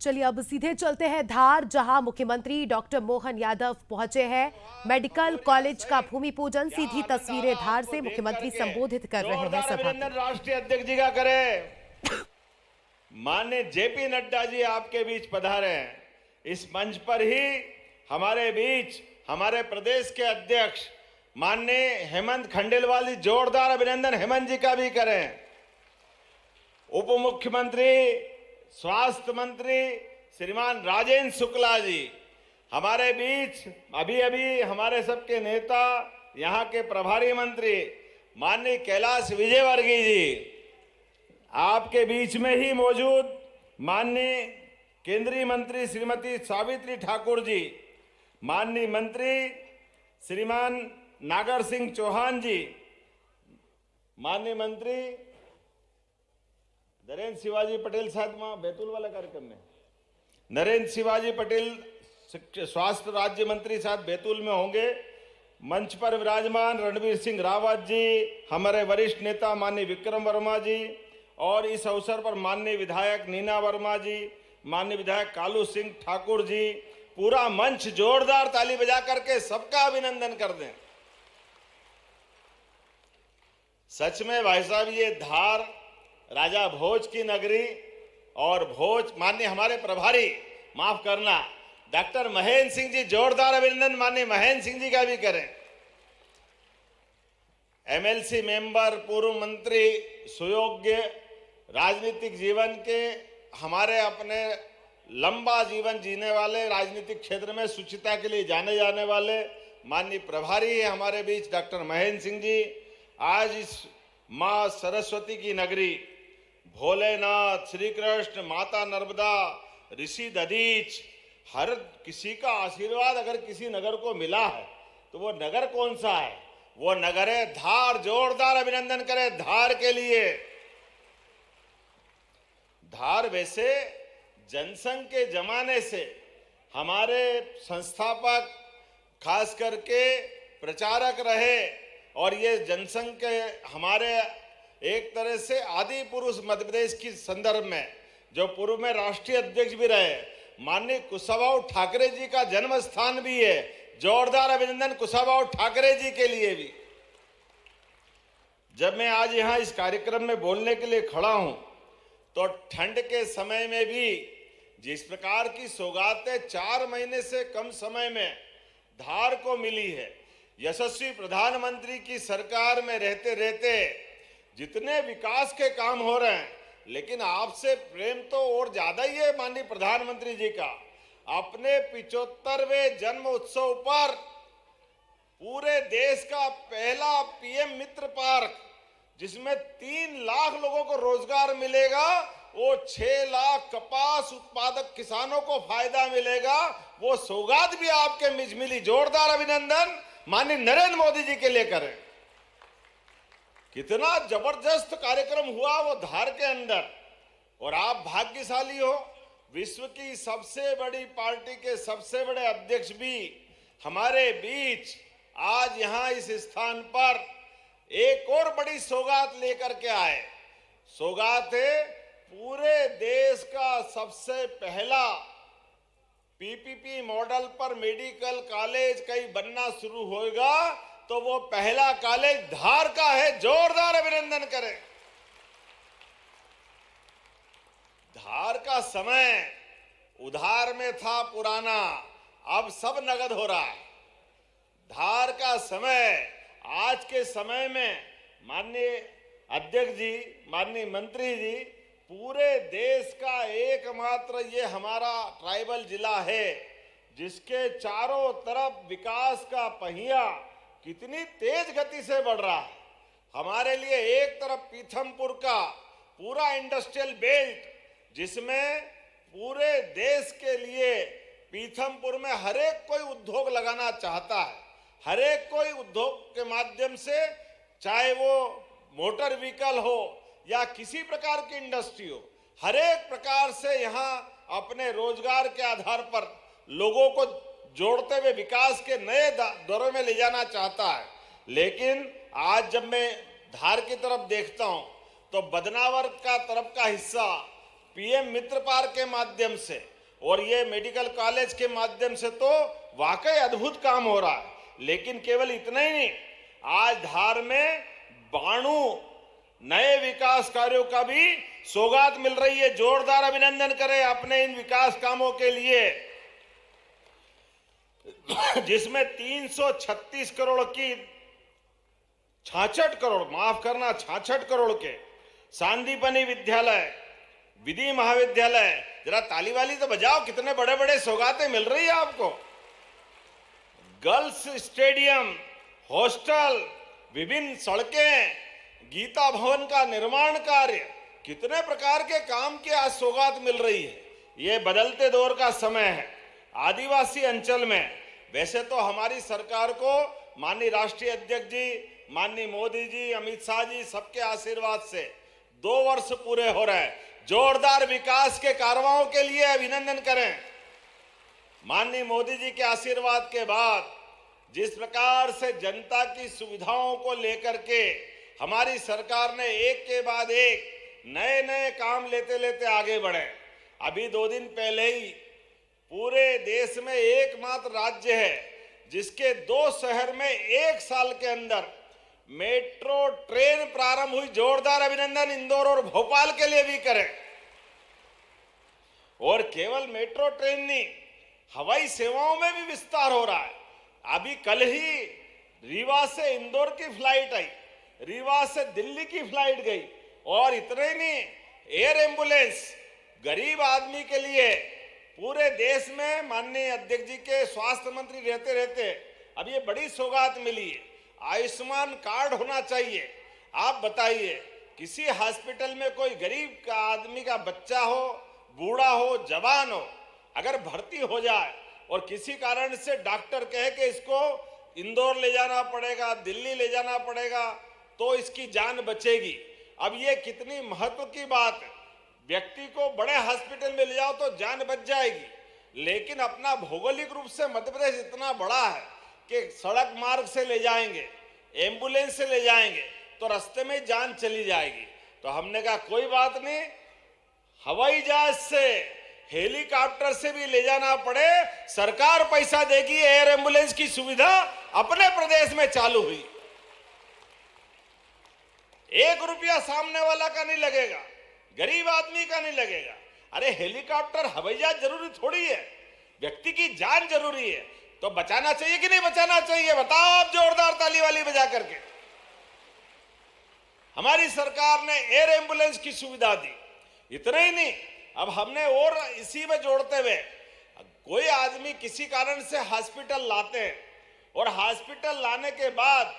चलिए अब सीधे चलते हैं धार, जहां मुख्यमंत्री डॉक्टर मोहन यादव पहुंचे हैं। मेडिकल कॉलेज का भूमि पूजन, सीधी तस्वीरें धार से मुख्यमंत्री संबोधित कर रहे हैं सभा को। राष्ट्रीय अध्यक्ष जी का करें। माननीय जेपी नड्डा जी आपके बीच पधारे हैं। इस मंच पर ही हमारे बीच हमारे प्रदेश के अध्यक्ष माननीय हेमंत खंडेलवाल जी, जोरदार अभिनंदन हेमंत जी का भी करें। उप मुख्यमंत्री स्वास्थ्य मंत्री श्रीमान राजेंद्र शुक्ला जी हमारे बीच, अभी अभी हमारे सबके नेता यहाँ के प्रभारी मंत्री माननीय कैलाश विजयवर्गीय जी आपके बीच में ही मौजूद, माननीय केंद्रीय मंत्री श्रीमती सावित्री ठाकुर जी, माननीय मंत्री श्रीमान नागर सिंह चौहान जी, माननीय मंत्री नरेंद्र शिवाजी पटेल साहब वहां बैतूल वाला कार्यक्रम में, नरेंद्र शिवाजी पटेल स्वास्थ्य राज्य मंत्री साहब बैतूल में होंगे। मंच पर विराजमान रणवीर सिंह रावत जी, हमारे वरिष्ठ नेता माननीय विक्रम वर्मा जी, और इस अवसर पर माननीय विधायक नीना वर्मा जी, माननीय विधायक कालू सिंह ठाकुर जी, पूरा मंच जोरदार ताली बजा करके सबका अभिनंदन कर दें। सच में भाई साहब, ये धार राजा भोज की नगरी और भोज, माननीय हमारे प्रभारी, माफ करना, डॉक्टर महेंद्र सिंह जी, जोरदार अभिनंदन माननीय महेंद्र सिंह जी का भी करें। एमएलसी मेंबर, पूर्व मंत्री, सुयोग्य राजनीतिक जीवन के हमारे अपने लंबा जीवन जीने वाले, राजनीतिक क्षेत्र में सुचिता के लिए जाने जाने वाले माननीय प्रभारी है हमारे बीच डॉक्टर महेंद्र सिंह जी। आज इस मां सरस्वती की नगरी, भोलेनाथ, श्री कृष्ण, माता नर्मदा, ऋषि दधीच, हर किसी का आशीर्वाद अगर किसी नगर को मिला है तो वो नगर कौन सा है? वो नगर है धार। जोरदार अभिनंदन करें धार के लिए। धार वैसे जनसंघ के जमाने से हमारे संस्थापक, खास करके प्रचारक रहे, और ये जनसंघ के हमारे एक तरह से आदि पुरुष मध्य प्रदेश की संदर्भ में, जो पूर्व में राष्ट्रीय अध्यक्ष भी रहे, माननीय कुशाभाऊ ठाकरे जी का जन्म स्थान भी है। जोरदार अभिनंदन कुशाभाऊ ठाकरे जी के लिए भी। जब मैं आज यहां इस कार्यक्रम में बोलने के लिए खड़ा हूं तो ठंड के समय में भी जिस प्रकार की सौगातें 4 महीने से कम समय में धार को मिली है, यशस्वी प्रधानमंत्री की सरकार में रहते रहते जितने विकास के काम हो रहे हैं, लेकिन आपसे प्रेम तो और ज्यादा ही है माननीय प्रधानमंत्री जी का। अपने 75वें जन्म उत्सव पर पूरे देश का पहला पीएम मित्र पार्क, जिसमें 3 लाख लोगों को रोजगार मिलेगा, वो 6 लाख कपास उत्पादक किसानों को फायदा मिलेगा, वो सौगात भी आपके बीच मिली। जोरदार अभिनंदन माननीय नरेंद्र मोदी जी के लिए करें। कितना जबरदस्त कार्यक्रम हुआ वो धार के अंदर। और आप भाग्यशाली हो, विश्व की सबसे बड़ी पार्टी के सबसे बड़े अध्यक्ष भी हमारे बीच आज यहां इस स्थान पर एक और बड़ी सौगात लेकर के आए। सौगात है पूरे देश का सबसे पहला पीपीपी मॉडल पर मेडिकल कॉलेज कहीं बनना शुरू होगा तो वो पहला कॉलेज धार का है। जोरदार अभिनंदन करें। धार का समय उधार में था पुराना, अब सब नगद हो रहा है। धार का समय आज के समय में माननीय अध्यक्ष जी, माननीय मंत्री जी, पूरे देश का एकमात्र ये हमारा ट्राइबल जिला है जिसके चारों तरफ विकास का पहिया कितनी तेज गति से बढ़ रहा है। हमारे लिए एक तरफ पीथमपुर का पूरा इंडस्ट्रियल बेल्ट, जिसमें पूरे देश के लिए पीथमपुर में हर एक कोई उद्योग लगाना चाहता है। हर एक कोई उद्योग के माध्यम से, चाहे वो मोटर व्हीकल हो या किसी प्रकार की इंडस्ट्री हो, हर एक प्रकार से यहाँ अपने रोजगार के आधार पर लोगों को जोड़ते हुए विकास के नए दौरों में ले जाना चाहता है। लेकिन आज जब मैं धार की तरफ देखता हूं तो बदनावर का तरफ का हिस्सा पीएम मित्र पार्क के माध्यम से और ये मेडिकल कॉलेज के माध्यम से तो वाकई अद्भुत काम हो रहा है। लेकिन केवल इतना ही नहीं, आज धार में 92 नए विकास कार्यों का भी सौगात मिल रही है। जोरदार अभिनंदन करें अपने इन विकास कामों के लिए, जिसमें 336 करोड़ की 66 करोड़ के सांदीपनी विद्यालय, विधि महाविद्यालय, जरा ताली वाली तो बजाओ, कितने बड़े बड़े सौगातें मिल रही है आपको। गर्ल्स स्टेडियम, हॉस्टल, विभिन्न सड़कें, गीता भवन का निर्माण कार्य, कितने प्रकार के काम की आज सौगात मिल रही है। ये बदलते दौर का समय है। आदिवासी अंचल में वैसे तो हमारी सरकार को माननीय राष्ट्रीय अध्यक्ष जी, माननीय मोदी जी, अमित शाह जी, सबके आशीर्वाद से 2 वर्ष पूरे हो रहे हैं। जोरदार विकास के कारवां के लिए अभिनंदन करें। माननीय मोदी जी के आशीर्वाद के बाद जिस प्रकार से जनता की सुविधाओं को लेकर के हमारी सरकार ने एक के बाद एक नए नए काम लेते लेते आगे बढ़े। अभी 2 दिन पहले ही पूरे देश में एकमात्र राज्य है जिसके 2 शहर में 1 साल के अंदर मेट्रो ट्रेन प्रारंभ हुई। जोरदार अभिनंदन इंदौर और भोपाल के लिए भी करें। और केवल मेट्रो ट्रेन नहीं, हवाई सेवाओं में भी विस्तार हो रहा है। अभी कल ही रीवा से इंदौर की फ्लाइट आई, रीवा से दिल्ली की फ्लाइट गई। और इतने ही नहीं, एयर एम्बुलेंस गरीब आदमी के लिए पूरे देश में माननीय अध्यक्ष जी के स्वास्थ्य मंत्री रहते रहते अब ये बड़ी सौगात मिली है। आयुष्मान कार्ड होना चाहिए। आप बताइए, किसी हॉस्पिटल में कोई गरीब का आदमी का बच्चा हो, बूढ़ा हो, जवान हो, अगर भर्ती हो जाए और किसी कारण से डॉक्टर कहे कि इसको इंदौर ले जाना पड़ेगा, दिल्ली ले जाना पड़ेगा, तो इसकी जान बचेगी। अब ये कितनी महत्व की बात है। व्यक्ति को बड़े हॉस्पिटल में ले जाओ तो जान बच जाएगी, लेकिन अपना भौगोलिक रूप से मध्य प्रदेश इतना बड़ा है कि सड़क मार्ग से ले जाएंगे, एम्बुलेंस से ले जाएंगे तो रास्ते में जान चली जाएगी। तो हमने कहा कोई बात नहीं, हवाई जहाज से, हेलीकॉप्टर से भी ले जाना पड़े, सरकार पैसा देगी। एयर एम्बुलेंस की सुविधा अपने प्रदेश में चालू हुई। 1 रुपया सामने वाला का नहीं लगेगा, गरीब आदमी का नहीं लगेगा। अरे हेलीकॉप्टर, हवाई जहाज जरूरी थोड़ी है, व्यक्ति की जान जरूरी है। तो बचाना चाहिए कि नहीं बचाना चाहिए? बताओ आप, जोरदार ताली वाली बजा करके। हमारी सरकार ने एयर एम्बुलेंस की सुविधा दी। इतना ही नहीं, अब हमने और इसी में जोड़ते हुए, कोई आदमी किसी कारण से हॉस्पिटल लाते हैं और हॉस्पिटल लाने के बाद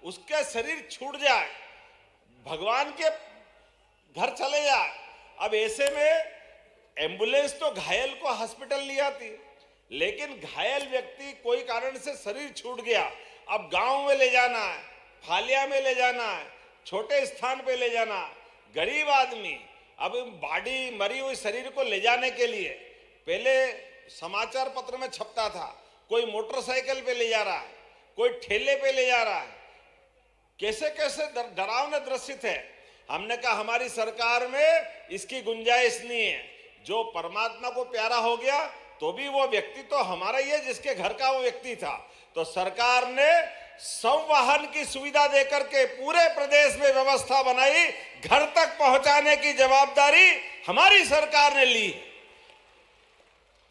उसके शरीर छूट जाए, भगवान के घर चले जाए। अब ऐसे में एम्बुलेंस तो घायल को हॉस्पिटल ले आती, लेकिन घायल व्यक्ति कोई कारण से शरीर छूट गया, अब गांव में ले जाना है, फालिया में ले जाना है, छोटे स्थान पे ले जाना है। गरीब आदमी अब बॉडी, मरी हुई शरीर को ले जाने के लिए पहले समाचार पत्र में छपता था, कोई मोटरसाइकिल पे ले जा रहा है, कोई ठेले पे ले जा रहा है, कैसे कैसे डरावने दृश्य थे। हमने कहा हमारी सरकार में इसकी गुंजाइश नहीं है। जो परमात्मा को प्यारा हो गया तो भी वो व्यक्ति तो हमारा ही है जिसके घर का वो व्यक्ति था। तो सरकार ने संवाहन की सुविधा देकर के पूरे प्रदेश में व्यवस्था बनाई, घर तक पहुंचाने की जवाबदारी हमारी सरकार ने ली।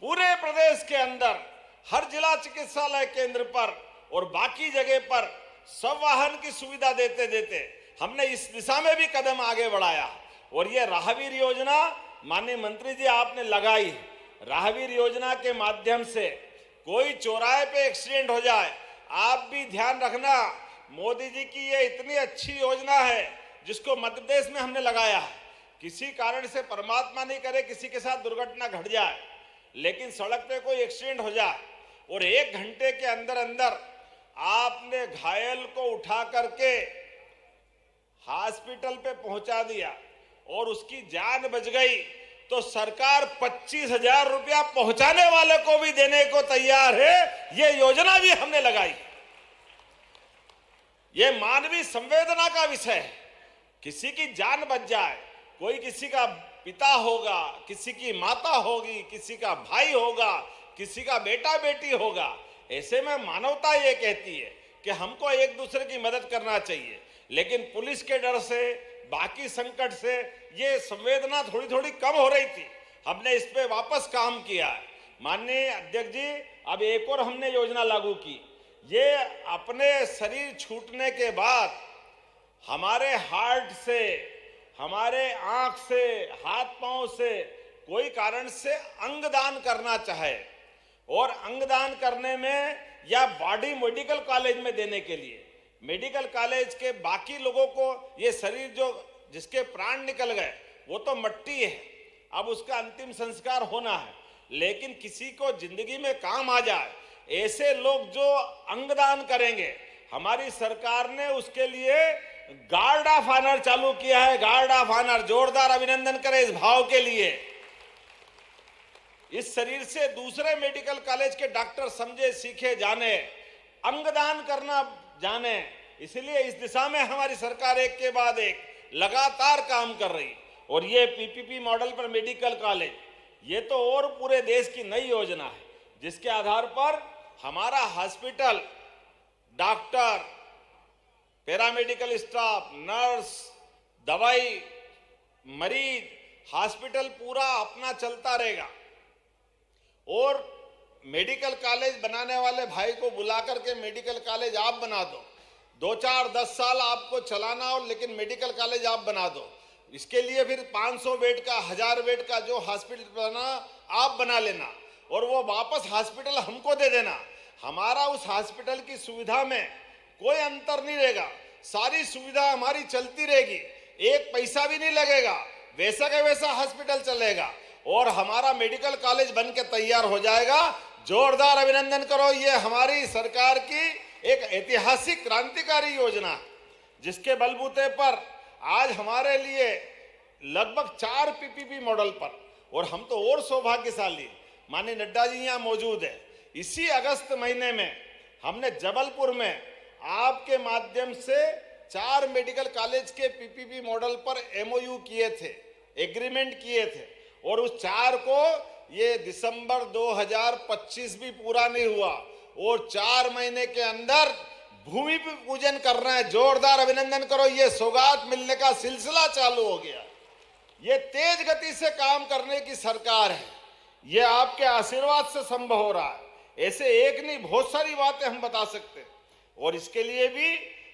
पूरे प्रदेश के अंदर हर जिला चिकित्सालय केंद्र पर और बाकी जगह पर संवाहन की सुविधा देते देते हमने इस दिशा में भी कदम आगे बढ़ाया। और ये राहवीर योजना माननीय मंत्री जी आपने लगाई। राहवीर योजना के माध्यम से कोई चौराहे पे एक्सीडेंट हो जाए, आप भी ध्यान रखना, मोदी जी की ये इतनी अच्छी योजना है जिसको मध्य प्रदेश में हमने लगाया है। किसी कारण से परमात्मा नहीं करे किसी के साथ दुर्घटना घट जाए, लेकिन सड़क पे कोई एक्सीडेंट हो जाए और 1 घंटे के अंदर अंदर आपने घायल को उठा करके हॉस्पिटल पे पहुंचा दिया और उसकी जान बच गई, तो सरकार 25,000 रुपया पहुंचाने वाले को भी देने को तैयार है। ये योजना भी हमने लगाई। ये मानवीय संवेदना का विषय है। किसी की जान बच जाए, कोई किसी का पिता होगा, किसी की माता होगी, किसी का भाई होगा, किसी का बेटा बेटी होगा। ऐसे में मानवता ये कहती है कि हमको एक दूसरे की मदद करना चाहिए, लेकिन पुलिस के डर से, बाकी संकट से ये संवेदना थोड़ी थोड़ी कम हो रही थी। हमने इस पे वापस काम किया है। माननीय अध्यक्ष जी, अब एक और हमने योजना लागू की। ये अपने शरीर छूटने के बाद हमारे हार्ट से, हमारे आंख से, हाथ पांव से कोई कारण से अंगदान करना चाहे और अंगदान करने में या बॉडी मेडिकल कॉलेज में देने के लिए, मेडिकल कॉलेज के बाकी लोगों को ये शरीर जो जिसके प्राण निकल गए वो तो मट्टी है, अब उसका अंतिम संस्कार होना है, लेकिन किसी को जिंदगी में काम आ जाए ऐसे लोग जो अंगदान करेंगे, हमारी सरकार ने उसके लिए गार्ड ऑफ ऑनर चालू किया है। गार्ड ऑफ ऑनर, जोरदार अभिनंदन करें इस भाव के लिए। इस शरीर से दूसरे मेडिकल कॉलेज के डॉक्टर समझे, सीखे, जाने, अंगदान करना जाने। इसलिए इस दिशा में हमारी सरकार एक के बाद एक लगातार काम कर रही। और ये पीपीपी मॉडल पर मेडिकल कॉलेज, ये तो और पूरे देश की नई योजना है, जिसके आधार पर हमारा hospital, doctor, paramedical staff, nurse, दवाई, मरीज, हॉस्पिटल पूरा अपना चलता रहेगा। और मेडिकल कॉलेज बनाने वाले भाई को बुला करके मेडिकल कॉलेज आप बना दो, 2, 4, 10 साल आपको चलाना हो, लेकिन मेडिकल कॉलेज आप बना दो। इसके लिए फिर 500 बेड का, 1000 बेड का जो हॉस्पिटल बना आप बना लेना और वो वापस हॉस्पिटल हमको दे देना। हमारा उस हॉस्पिटल की सुविधा में कोई अंतर नहीं रहेगा, सारी सुविधा हमारी चलती रहेगी, एक पैसा भी नहीं लगेगा, वैसा का वैसा हॉस्पिटल चलेगा और हमारा मेडिकल कॉलेज बन के तैयार हो जाएगा। जोरदार अभिनंदन करो, ये हमारी सरकार की एक ऐतिहासिक क्रांतिकारी योजना है, जिसके बलबूते पर आज हमारे लिए लगभग 4 पीपीपी मॉडल पर, और हम तो और सौभाग्यशाली, माननीय नड्डा जी यहाँ मौजूद है। इसी अगस्त महीने में हमने जबलपुर में आपके माध्यम से 4 मेडिकल कॉलेज के पीपीपी मॉडल पर एमओयू किए थे, एग्रीमेंट किए थे, और उस 4 को ये दिसंबर 2025 भी पूरा नहीं हुआ और 4 महीने के अंदर भूमि पूजन कर रहे हैं। जोरदार अभिनंदन करो, ये सौगात मिलने का सिलसिला चालू हो गया। ये तेज गति से काम करने की सरकार है, ये आपके आशीर्वाद से संभव हो रहा है। ऐसे एक नहीं, बहुत सारी बातें हम बता सकते हैं और इसके लिए भी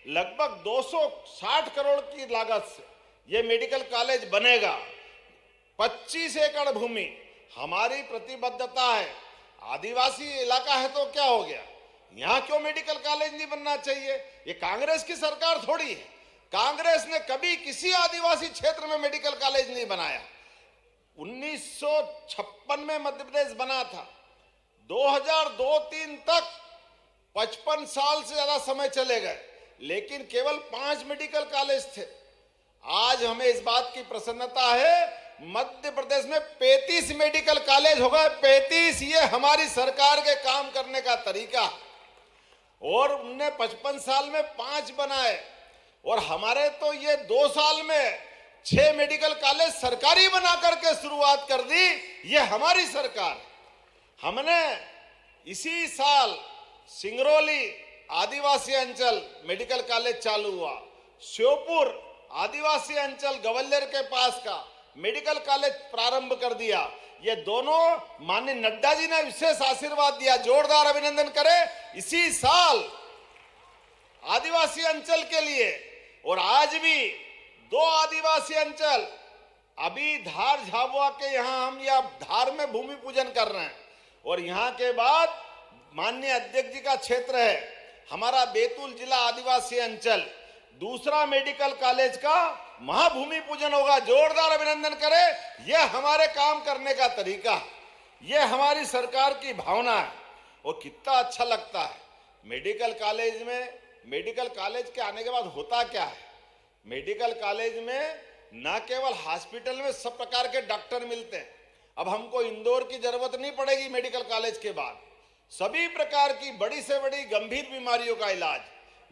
लगभग 260 करोड़ की लागत से ये मेडिकल कॉलेज बनेगा। 25 एकड़ भूमि हमारी प्रतिबद्धता है। आदिवासी इलाका है तो क्या हो गया, यहां क्यों मेडिकल कॉलेज नहीं बनना चाहिए? ये कांग्रेस की सरकार थोड़ी है, कांग्रेस ने कभी किसी आदिवासी क्षेत्र में मेडिकल कॉलेज नहीं बनाया। 1956 में मध्य प्रदेश बना था, 2002-3 तक 55 साल से ज्यादा समय चले गए, लेकिन केवल 5 मेडिकल कॉलेज थे। आज हमें इस बात की प्रसन्नता है, मध्य प्रदेश में 35 मेडिकल कॉलेज हो गए। 35, ये हमारी सरकार के काम करने का तरीका। और उनने 55 साल में 5 बनाए और हमारे तो ये 2 साल में 6 मेडिकल कॉलेज सरकारी बना करके शुरुआत कर दी। ये हमारी सरकार। हमने इसी साल सिंगरौली आदिवासी अंचल मेडिकल कॉलेज चालू हुआ, श्योपुर आदिवासी अंचल ग्वालियर के पास का मेडिकल कॉलेज प्रारंभ कर दिया। ये दोनों माननीय नड्डा जी ने विशेष आशीर्वाद दिया, जोरदार अभिनंदन करें इसी साल आदिवासी अंचल के लिए। और आज भी 2 आदिवासी अंचल, अभी धार झाबुआ के यहाँ हम या धार में भूमि पूजन कर रहे हैं और यहाँ के बाद माननीय अध्यक्ष जी का क्षेत्र है हमारा बैतूल जिला आदिवासी अंचल, दूसरा मेडिकल कॉलेज का महाभूमि पूजन होगा। जोरदार अभिनंदन करें, यह हमारे काम करने का तरीका है, यह हमारी सरकार की भावना है। और कितना अच्छा लगता है मेडिकल कॉलेज में। मेडिकल कॉलेज के आने के बाद होता क्या है, मेडिकल कॉलेज में न केवल हॉस्पिटल में सब प्रकार के डॉक्टर मिलते हैं, अब हमको इंदौर की जरूरत नहीं पड़ेगी। मेडिकल कॉलेज के बाद सभी प्रकार की बड़ी से बड़ी गंभीर बीमारियों का इलाज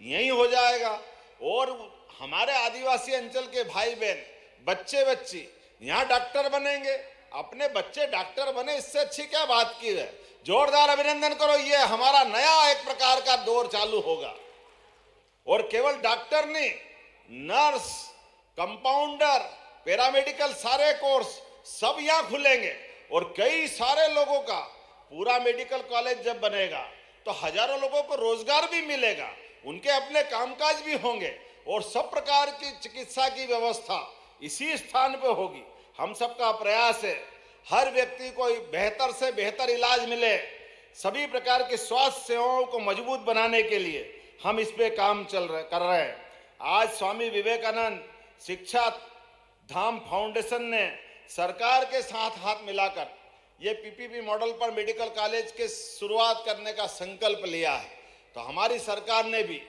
यहीं हो जाएगा। और हमारे आदिवासी अंचल के भाई बहन, बच्चे बच्ची यहाँ डॉक्टर बनेंगे, अपने बच्चे डॉक्टर बने, इससे अच्छी क्या बात की है। जोरदार अभिनंदन करो, ये हमारा नया एक प्रकार का दौर चालू होगा। और केवल डॉक्टर नहीं, नर्स, कंपाउंडर, पैरामेडिकल सारे कोर्स सब यहाँ खुलेंगे। और कई सारे लोगों का पूरा मेडिकल कॉलेज जब बनेगा तो हजारों लोगों को रोजगार भी मिलेगा, उनके अपने कामकाज भी होंगे और सब प्रकार की चिकित्सा की व्यवस्था इसी स्थान पे होगी। हम सबका प्रयास है हर व्यक्ति को बेहतर से बेहतर इलाज मिले। सभी प्रकार की स्वास्थ्य सेवाओं को मजबूत बनाने के लिए हम इस पे काम कर रहे हैं। आज स्वामी विवेकानंद शिक्षा धाम फाउंडेशन ने सरकार के साथ हाथ मिलाकर ये पीपीपी मॉडल पर मेडिकल कॉलेज के शुरुआत करने का संकल्प लिया है। तो हमारी सरकार ने भी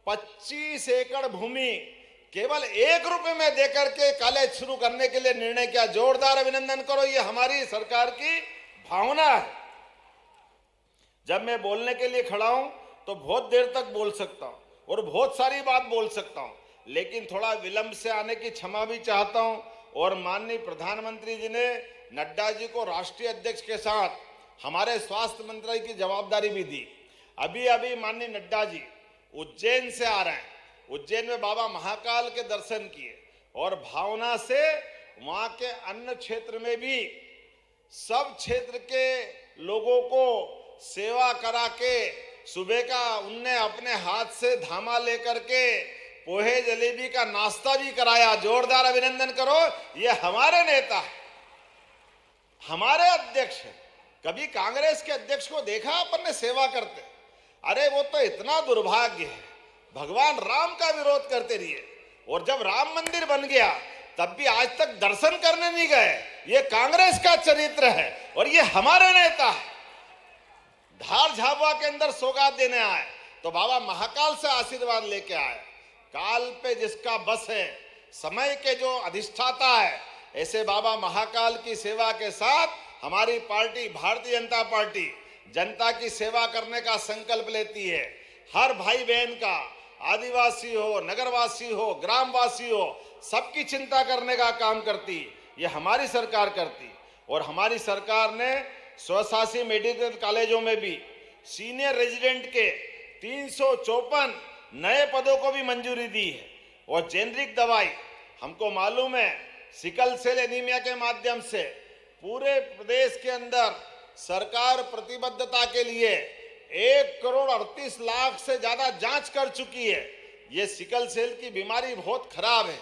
25 एकड़ भूमि केवल 1 रुपए में देकर के कॉलेज शुरू करने के लिए निर्णय किया। जोरदार अभिनंदन करो, ये हमारी सरकार की भावना है। जब मैं बोलने के लिए खड़ा हूं तो बहुत देर तक बोल सकता हूं और बहुत सारी बात बोल सकता हूं, लेकिन थोड़ा विलंब से आने की क्षमा भी चाहता हूं। और माननीय प्रधानमंत्री जी ने नड्डा जी को राष्ट्रीय अध्यक्ष के साथ हमारे स्वास्थ्य मंत्रालय की जवाबदारी भी दी। अभी अभी माननीय नड्डा जी उज्जैन से आ रहे हैं। उज्जैन में बाबा महाकाल के दर्शन किए और भावना से वहां के अन्य क्षेत्र में भी सब क्षेत्र के लोगों को सेवा करा के सुबह का उनने अपने हाथ से धामा लेकर के पोहे जलेबी का नाश्ता भी कराया। जोरदार अभिनंदन करो, ये हमारे नेता है, हमारे अध्यक्ष है। कभी कांग्रेस के अध्यक्ष को देखा अपन ने सेवा करते? अरे वो तो इतना दुर्भाग्य है, भगवान राम का विरोध करते रहिए और जब राम मंदिर बन गया तब भी आज तक दर्शन करने नहीं गए। ये कांग्रेस का चरित्र है और ये हमारे नेता है। धार झाबुआ के अंदर सौगात देने आए तो बाबा महाकाल से आशीर्वाद लेके आए। काल पे जिसका बस है, समय के जो अधिष्ठाता है, ऐसे बाबा महाकाल की सेवा के साथ हमारी पार्टी भारतीय जनता पार्टी जनता की सेवा करने का संकल्प लेती है। हर भाई बहन का, आदिवासी हो, नगरवासी हो, ग्रामवासी हो, सबकी चिंता करने का काम करती, ये हमारी सरकार करती। और हमारी सरकार ने स्वशासी मेडिकल कॉलेजों में भी सीनियर रेजिडेंट के 354 नए पदों को भी मंजूरी दी है। और जेनरिक दवाई, हमको मालूम है सिकल सेल एनीमिया के माध्यम से पूरे प्रदेश के अंदर सरकार प्रतिबद्धता के लिए 1,38,00,000 से ज्यादा जांच कर चुकी है। ये सिकल सेल की बीमारी बहुत खराब है,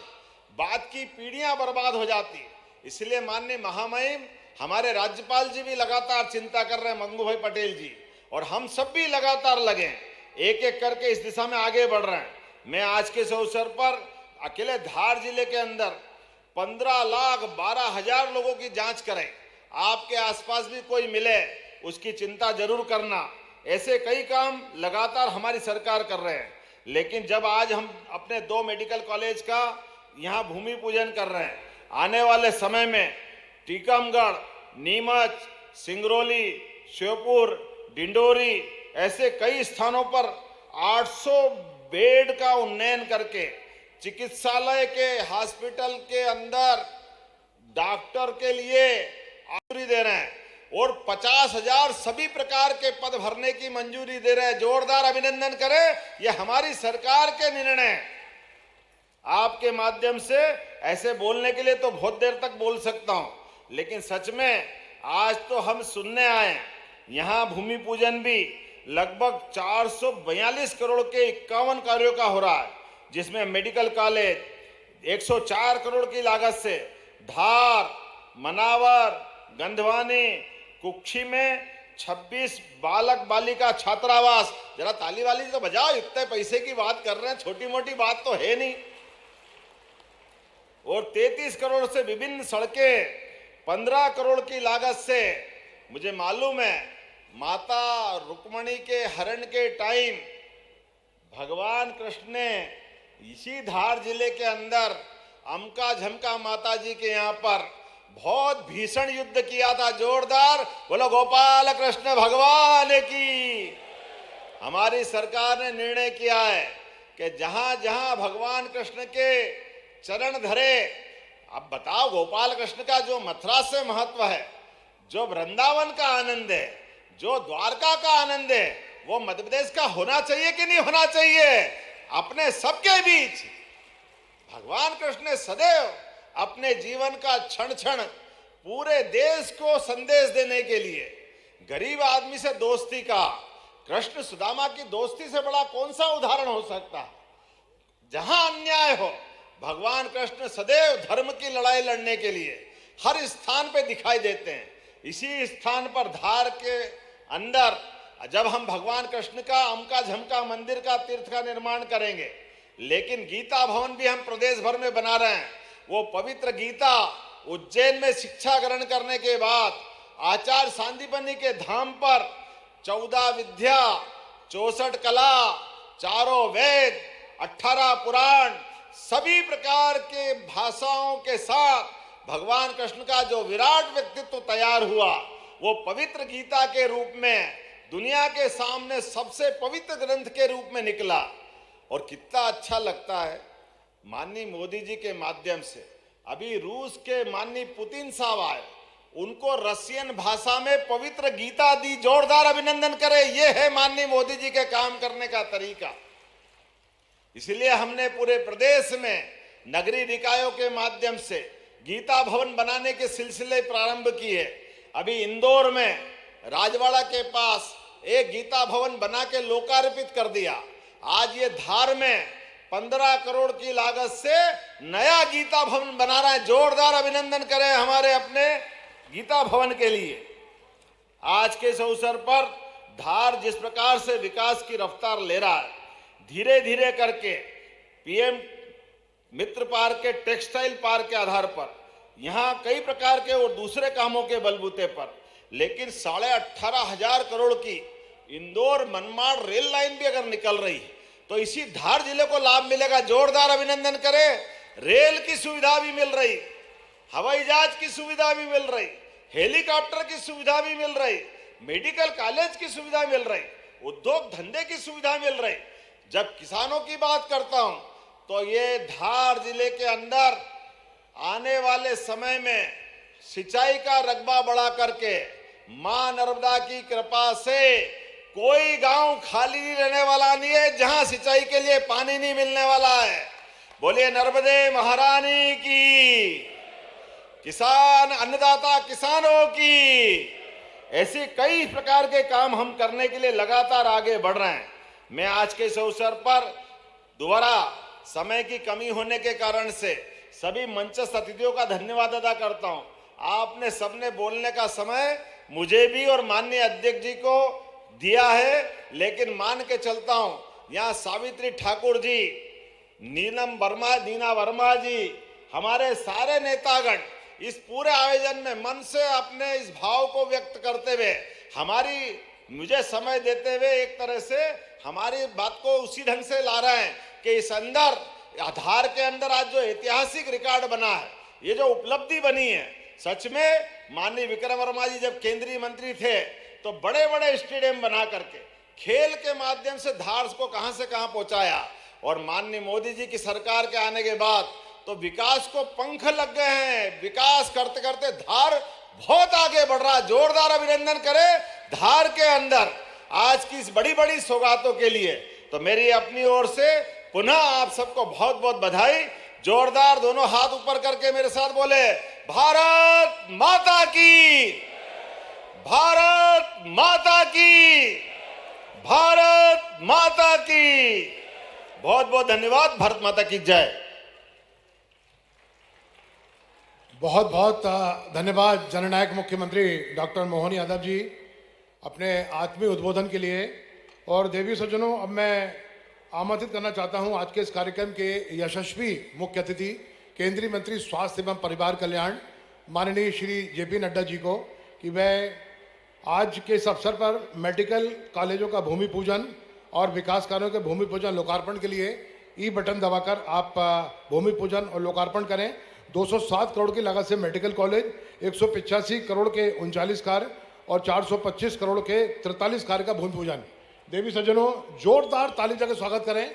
बाद की पीढ़ियां बर्बाद हो जाती है। इसलिए माननीय महामहिम हमारे राज्यपाल जी भी लगातार चिंता कर रहे हैं, मंगू भाई पटेल जी, और हम सब भी लगातार लगे, एक एक करके इस दिशा में आगे बढ़ रहे हैं। मैं आज के इस अवसर पर अकेले धार जिले के अंदर 15,12,000 लोगों की जांच करें। आपके आसपास भी कोई मिले उसकी चिंता जरूर करना। ऐसे कई काम लगातार हमारी सरकार कर रहे हैं। लेकिन जब आज हम अपने 2 मेडिकल कॉलेज का यहाँ भूमि पूजन कर रहे हैं, आने वाले समय में टीकमगढ़, नीमच, सिंगरौली, श्योपुर, डिंडोरी ऐसे कई स्थानों पर 800 बेड का उन्नयन करके चिकित्सालय के हॉस्पिटल के अंदर डॉक्टर के लिए मंजूरी दे रहे हैं और 50,000 सभी प्रकार के पद भरने की मंजूरी दे रहे हैं। जोरदार अभिनंदन करें, यह हमारी सरकार के निर्णय। आपके माध्यम से ऐसे बोलने के लिए तो बहुत देर तक बोल सकता हूं, लेकिन सच में आज तो हम सुनने आए, यहां भूमि पूजन भी लगभग 442 करोड़ के 51 कार्यों का हो रहा है, जिसमें मेडिकल कॉलेज 104 करोड़ की लागत से धार, मनावर, गंधवानी, कुक्षी में 26 बालक बालिका छात्रावास। जरा ताली वाली तो बजाओ, इतने पैसे की बात कर रहे हैं, छोटी मोटी बात तो है नहीं। और 33 करोड़ से विभिन्न सड़कें, 15 करोड़ की लागत से, मुझे मालूम है माता रुक्मणी के हरण के टाइम भगवान कृष्ण ने इसी धार जिले के अंदर अमका झमका माता जी के यहाँ पर बहुत भीषण युद्ध किया था। जोरदार बोलो गोपाल कृष्ण भगवान की। हमारी सरकार ने निर्णय किया है कि जहां जहां भगवान कृष्ण के चरण धरे अब बताओ, गोपाल कृष्ण का जो मथुरा से महत्व है, जो वृंदावन का आनंद है, जो द्वारका का आनंद है, वो मध्य प्रदेश का होना चाहिए कि नहीं होना चाहिए? अपने सबके बीच भगवान कृष्ण ने सदैव अपने जीवन का क्षण क्षण पूरे देश को संदेश देने के लिए, गरीब आदमी से दोस्ती का, कृष्ण सुदामा की दोस्ती से बड़ा कौन सा उदाहरण हो सकता है? जहां अन्याय हो, भगवान कृष्ण सदैव धर्म की लड़ाई लड़ने के लिए हर स्थान पे दिखाई देते हैं। इसी स्थान पर धार के अंदर जब हम भगवान कृष्ण का अमका झमका मंदिर का तीर्थ का निर्माण करेंगे, लेकिन गीता भवन भी हम प्रदेश भर में बना रहे हैं। वो पवित्र गीता उज्जैन में शिक्षा ग्रहण करने के बाद आचार्य सांदीपनि के धाम पर 14 विद्या, 64 कला, चारों वेद, 18 पुराण, सभी प्रकार के भाषाओं के साथ भगवान कृष्ण का जो विराट व्यक्तित्व तैयार हुआ, वो पवित्र गीता के रूप में दुनिया के सामने सबसे पवित्र ग्रंथ के रूप में निकला। और कितना अच्छा लगता है, माननीय मोदी जी के माध्यम से अभी रूस के माननीय पुतिन साहब आए, उनको रशियन भाषा में पवित्र गीता दी। जोरदार अभिनंदन करें, ये है माननीय मोदी जी के काम करने का तरीका। इसलिए हमने पूरे प्रदेश में नगरीय निकायों के माध्यम से गीता भवन बनाने के सिलसिले प्रारंभ किए। अभी इंदौर में राजवाड़ा के पास एक गीता भवन बना के लोकार्पित कर दिया। आज ये धार में 15 करोड़ की लागत से नया गीता भवन बना रहा है। जोरदार अभिनंदन करें हमारे अपने गीता भवन के लिए। आज के इस अवसर पर धार जिस प्रकार से विकास की रफ्तार ले रहा है, धीरे धीरे करके पीएम मित्र पार्क के टेक्सटाइल पार्क के आधार पर यहाँ कई प्रकार के और दूसरे कामों के बलबूते पर, लेकिन 18,500 करोड़ की इंदौर मनमाड़ रेल लाइन भी अगर निकल रही है तो इसी धार जिले को लाभ मिलेगा। जोरदार अभिनंदन करें। रेल की सुविधा भी मिल रही, हवाई जहाज की सुविधा भी मिल रही, हेलीकॉप्टर की सुविधा भी मिल रही, मेडिकल कॉलेज की सुविधा मिल रही, उद्योग धंधे की सुविधा मिल रही। जब किसानों की बात करता हूं तो ये धार जिले के अंदर आने वाले समय में सिंचाई का रकबा बढ़ा करके मां नर्मदा की कृपा से कोई गांव खाली नहीं रहने वाला नहीं है जहां सिंचाई के लिए पानी नहीं मिलने वाला है। बोलिए नर्मदे महारानी की, किसान अन्नदाता किसानों की। ऐसे कई प्रकार के काम हम करने के लिए लगातार आगे बढ़ रहे हैं। मैं आज के इस अवसर पर दोबारा समय की कमी होने के कारण से सभी मंचस्थ अतिथियों का धन्यवाद अदा करता हूं। आपने सबने बोलने का समय मुझे भी और माननीय अध्यक्ष जी को दिया है, लेकिन मान के चलता हूं यहाँ सावित्री ठाकुर जी, नीना वर्मा जी, हमारे सारे नेतागण इस पूरे आयोजन में मन से अपने इस भाव को व्यक्त करते हुए मुझे समय देते हुए एक तरह से हमारी बात को उसी ढंग से ला रहे हैं कि इस अंदर आधार के अंदर आज जो ऐतिहासिक रिकॉर्ड बना है, ये जो उपलब्धि बनी है, सच में माननीय विक्रम वर्मा जी जब केंद्रीय मंत्री थे तो बड़े बड़े स्टेडियम बना करके खेल के माध्यम से धार को कहां से कहां पहुंचाया। और माननीय मोदी जी की सरकार के आने के बाद तो विकास को पंख लग गए हैं। विकास करते करते धार बहुत आगे बढ़ रहा है। जोरदार अभिनंदन करें धार के अंदर आज की इस बड़ी बड़ी सौगातों के लिए। तो मेरी अपनी ओर से पुनः आप सबको बहुत बहुत बधाई। जोरदार दोनों हाथ ऊपर करके मेरे साथ बोले, भारत माता की, भारत माता की, भारत माता की। बहुत बहुत धन्यवाद। भारत माता की जय। बहुत बहुत धन्यवाद जननायक मुख्यमंत्री डॉक्टर मोहन यादव जी अपने आत्मीय उद्बोधन के लिए। और देवी सज्जनों, अब मैं आमंत्रित करना चाहता हूं आज के इस कार्यक्रम के यशस्वी मुख्य अतिथि केंद्रीय मंत्री स्वास्थ्य एवं परिवार कल्याण माननीय श्री जेपी नड्डा जी को कि वह आज के इस अवसर पर मेडिकल कॉलेजों का भूमि पूजन और विकास कार्यों के भूमि पूजन लोकार्पण के लिए ई बटन दबाकर आप भूमि पूजन और लोकार्पण करें। 207 करोड़ की लागत से मेडिकल कॉलेज, 185 करोड़ के 39 कार्य और 425 करोड़ के 43 कार्य का भूमि पूजन। देवी सज्जनों, जोरदार ताली देकर स्वागत करें।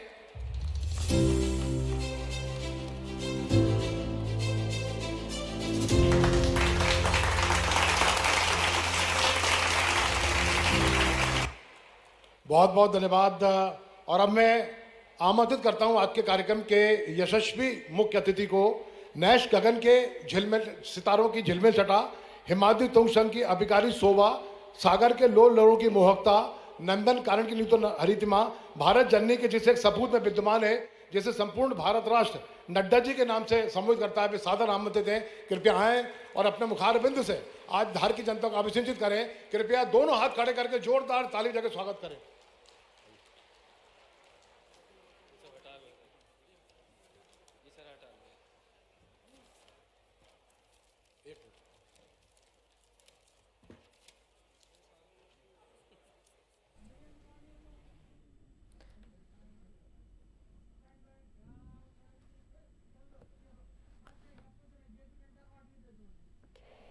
बहुत बहुत धन्यवाद। और अब मैं आमंत्रित करता हूं आज के कार्यक्रम के यशस्वी मुख्य अतिथि को, नैश गगन के झिलमिल सितारों की झिलमिल छटा, हिमाद्री तुंगसन की अभिकारी शोभा, सागर के लोल लोरों की मोहकता, नंदन कारण की नीतो हरितिमा, भारत जननी के जिसे एक सपूत में विद्यमान है, जिसे संपूर्ण भारत राष्ट्र नड्डा जी के नाम से संबोधित करता है, वे सादर आमंत्रित हैं। कृपया आएं और अपने मुखारबिंद से आज धार की जनता को अभिषेचित करें। कृपया दोनों हाथ खड़े करके जोरदार ताली देकर स्वागत करें।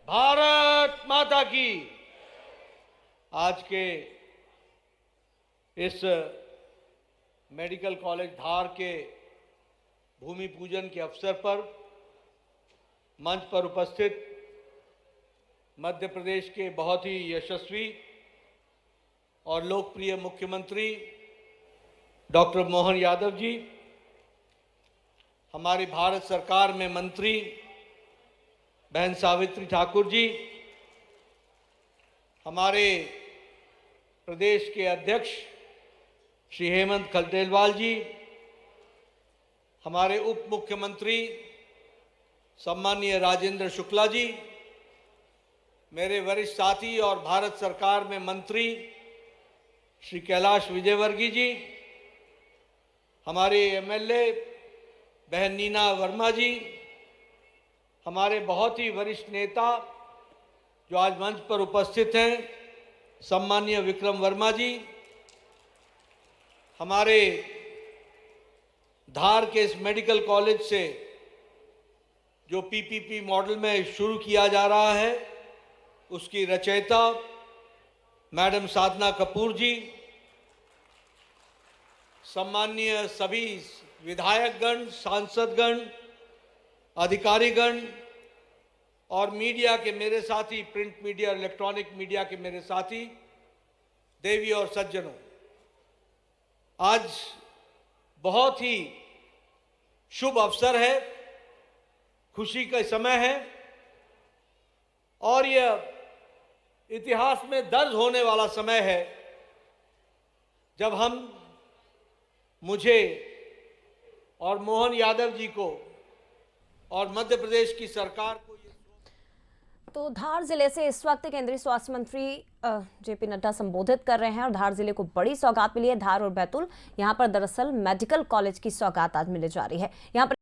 भारत माता की। आज के इस मेडिकल कॉलेज धार के भूमि पूजन के अवसर पर मंच पर उपस्थित मध्य प्रदेश के बहुत ही यशस्वी और लोकप्रिय मुख्यमंत्री डॉक्टर मोहन यादव जी, हमारी भारत सरकार में मंत्री बहन सावित्री ठाकुर जी, हमारे प्रदेश के अध्यक्ष श्री हेमंत खलटेलवाल जी, हमारे उप मुख्यमंत्री सम्माननीय राजेंद्र शुक्ला जी, मेरे वरिष्ठ साथी और भारत सरकार में मंत्री श्री कैलाश विजयवर्गीय जी, हमारे एमएलए बहन नीना वर्मा जी, हमारे बहुत ही वरिष्ठ नेता जो आज मंच पर उपस्थित हैं, सम्माननीय विक्रम वर्मा जी, हमारे धार के इस मेडिकल कॉलेज से जो पीपीपी मॉडल में शुरू किया जा रहा है, उसकी रचयिता मैडम साधना कपूर जी, सम्माननीय सभी विधायकगण, सांसदगण, अधिकारीगण और मीडिया के मेरे साथी, प्रिंट मीडिया और इलेक्ट्रॉनिक मीडिया के मेरे साथी, देवी और सज्जनों, आज बहुत ही शुभ अवसर है, खुशी का समय है और यह इतिहास में दर्ज होने वाला समय है जब मुझे और मोहन यादव जी को और मध्य प्रदेश की सरकार को। तो धार जिले से इस वक्त केंद्रीय स्वास्थ्य मंत्री जेपी नड्डा संबोधित कर रहे हैं और धार जिले को बड़ी सौगात मिली है। धार और बैतूल, यहाँ पर दरअसल मेडिकल कॉलेज की सौगात आज मिलने जा रही है। यहाँ पर